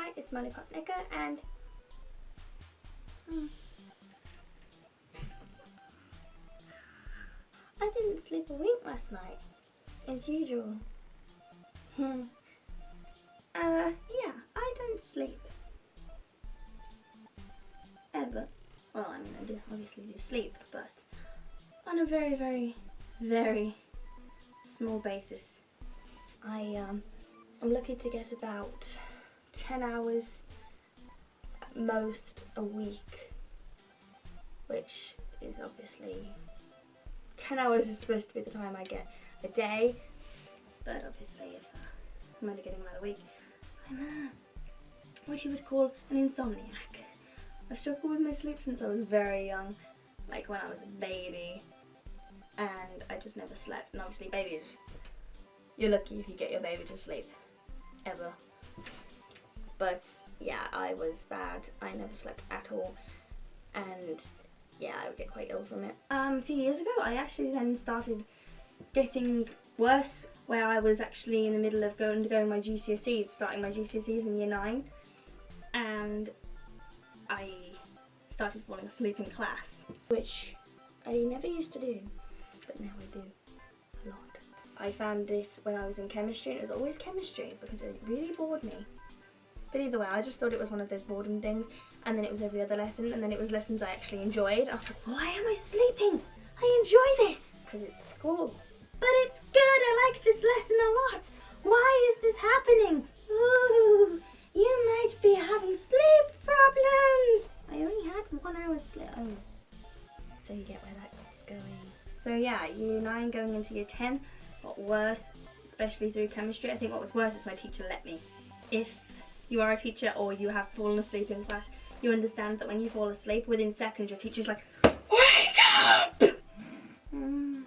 night. It's Lollipop Nicker, and I didn't sleep a wink last night, as usual. Yeah, I don't sleep. Ever. Well, I mean, I do obviously do sleep, but on a very, very, very small basis. I'm lucky to get about 10 hours at most a week, which is obviously 10 hours is supposed to be the time I get a day, but obviously if I'm only getting about a week, I'm what you would call an insomniac. I've struggled with my sleep since I was very young, like when I was a baby, and I just never slept. And obviously babies, you're lucky if you get your baby to sleep, ever. But yeah, I was bad. I never slept at all, and yeah, I would get quite ill from it. A few years ago, I actually then started getting worse, where I was actually in the middle of undergoing my GCSEs, starting my GCSEs in year 9, and I started falling asleep in class, which I never used to do, but now I do a lot. I found this when I was in chemistry, and it was always chemistry because it really bored me. But either way, I just thought it was one of those boredom things, and then it was every other lesson, and then it was lessons I actually enjoyed. I was like, why am I sleeping? I enjoy this! Because it's school. But it's good, I like this lesson a lot. Why is this happening? Ooh, you might be having sleep problems. I only had 1 hour's sleep. Oh, so you get where that's going. So yeah, year 9 going into year 10 got worse, especially through chemistry. I think what was worse is my teacher let me. If you are a teacher or you have fallen asleep in class, you understand that when you fall asleep, within seconds your teacher's like, wake up! And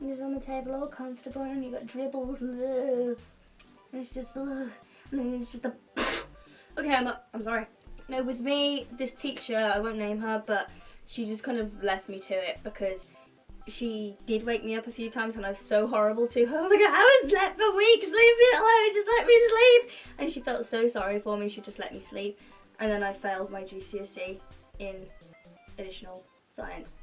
it's on the table all comfortable and you got dribbles, and it's just, and then it's just a, okay, I'm sorry. No, with me, this teacher, I won't name her, but she just kind of left me to it because she did wake me up a few times and I was so horrible to her. I was like, I haven't slept for weeks, leave me alone, just let me sleep. And she felt so sorry for me, she just let me sleep. And then I failed my GCSE in additional science.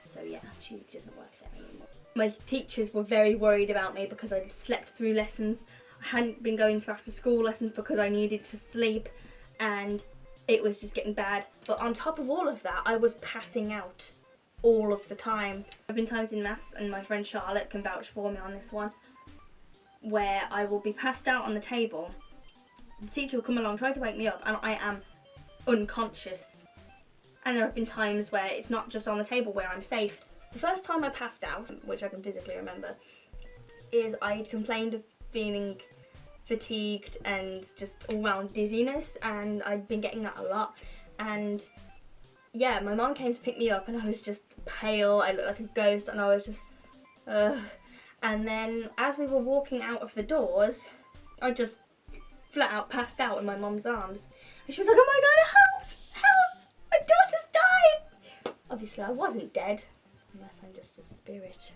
So yeah, she doesn't work there anymore. My teachers were very worried about me because I'd slept through lessons. I hadn't been going to after school lessons because I needed to sleep, and it was just getting bad. But on top of all of that, I was passing out all of the time. There have been times in maths, and my friend Charlotte can vouch for me on this one, where I will be passed out on the table. The teacher will come along, try to wake me up, and I am unconscious. And there have been times where it's not just on the table where I'm safe. The first time I passed out, which I can physically remember, is I had complained of feeling fatigued and just all round dizziness, and I'd been getting that a lot. And yeah, my mum came to pick me up and I was just pale, I looked like a ghost, and I was just, And then as we were walking out of the doors, I just flat out passed out in my mum's arms. And she was like, oh my god, help! Help! My daughter's died! Obviously I wasn't dead, unless I'm just a spirit.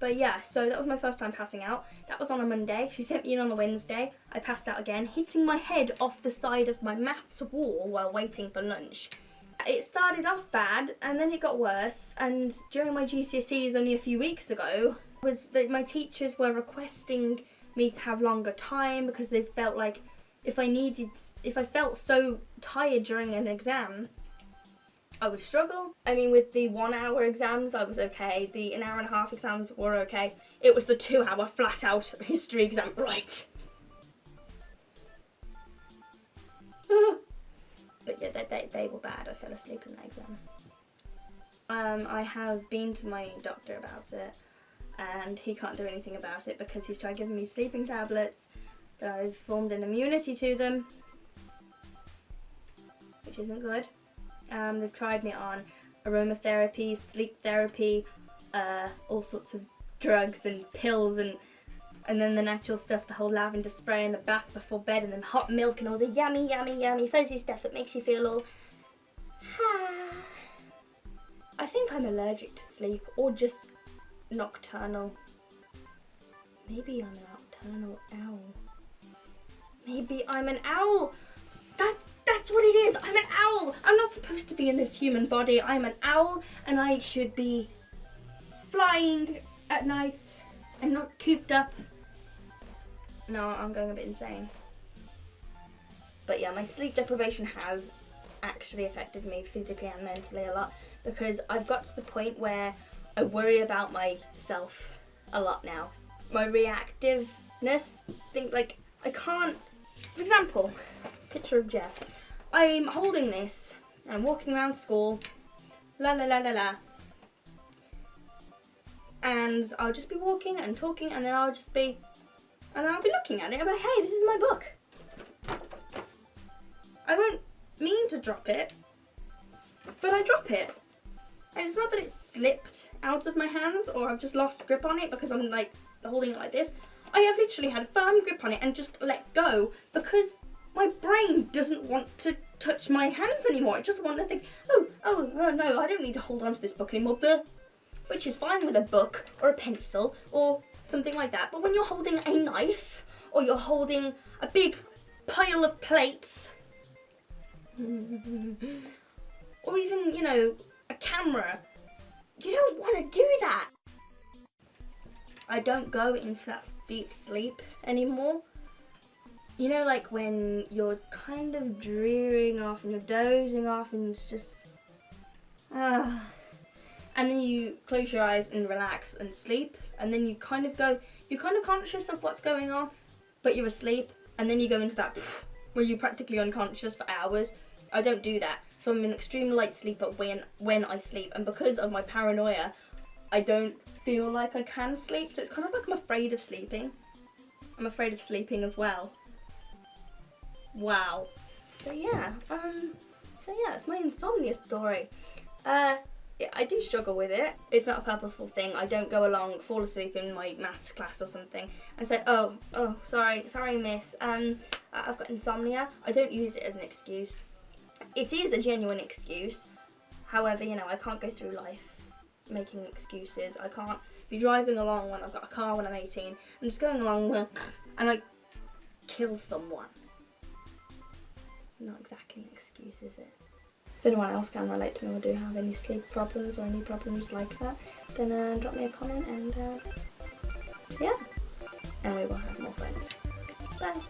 But yeah, so that was my first time passing out. That was on a Monday. She sent me in on the Wednesday. I passed out again, hitting my head off the side of my maths wall while waiting for lunch. It started off bad and then it got worse, and during my GCSEs only a few weeks ago was that my teachers were requesting me to have longer time because they felt like if I felt so tired during an exam, I would struggle. I mean, with the 1 hour exams, I was okay. The 1.5 hour exams were okay. It was the 2 hour flat out history exam, right? But yeah, they were bad. I fell asleep in that exam. I have been to my doctor about it, and he can't do anything about it because he's tried giving me sleeping tablets, but I've formed an immunity to them, which isn't good. They've tried me on aromatherapy, sleep therapy, all sorts of drugs and pills, and then the natural stuff, the whole lavender spray and the bath before bed and then hot milk and all the yummy, yummy, yummy fuzzy stuff that makes you feel all I think I'm allergic to sleep, or just nocturnal. Maybe I'm a nocturnal owl. maybe I'm an owl. That's what it is. I'm an owl. I'm not supposed to be in this human body. I'm an owl, and I should be flying at night and not cooped up. No, I'm going a bit insane. But yeah, my sleep deprivation has actually affected me physically and mentally a lot, because I've got to the point where I worry about myself a lot now. My reactiveness, think like I can't, for example, picture of Jeff. I'm holding this and I'm walking around school, la la la la la, and I'll just be walking and talking, and then I'll be looking at it. I'm like, hey, this is my book. I won't mean to drop it, but I drop it. And it's not that it slipped out of my hands or I've just lost grip on it because I'm like holding it like this. I have literally had a firm grip on it and just let go because my brain doesn't want to touch my hands anymore. It just wants to think, oh no, I don't need to hold on to this book anymore. Which is fine with a book or a pencil or something like that. But when you're holding a knife or you're holding a big pile of plates, or even, you know, a camera, you don't want to do that. I don't go into that deep sleep anymore. You know, like when you're kind of drearing off and you're dozing off and it's just, and then you close your eyes and relax and sleep, and then you're kind of conscious of what's going on, but you're asleep, and then you go into that where you're practically unconscious for hours. I don't do that. So I'm an extreme light sleeper when I sleep, and because of my paranoia, I don't feel like I can sleep, so it's kind of like I'm afraid of sleeping. I'm afraid of sleeping as well. Wow. So yeah, it's my insomnia story. Yeah, I do struggle with it. It's not a purposeful thing. I don't go along, fall asleep in my maths class or something and say, oh, sorry miss, I've got insomnia. I don't use it as an excuse. It is a genuine excuse. However, you know, I can't go through life making excuses. I can't be driving along when I've got a car when I'm 18 and just going along and I kill someone. Not exactly an excuse, is it? If anyone else can relate to me or do have any sleep problems or any problems like that, then drop me a comment and yeah, and we will have more friends. Bye.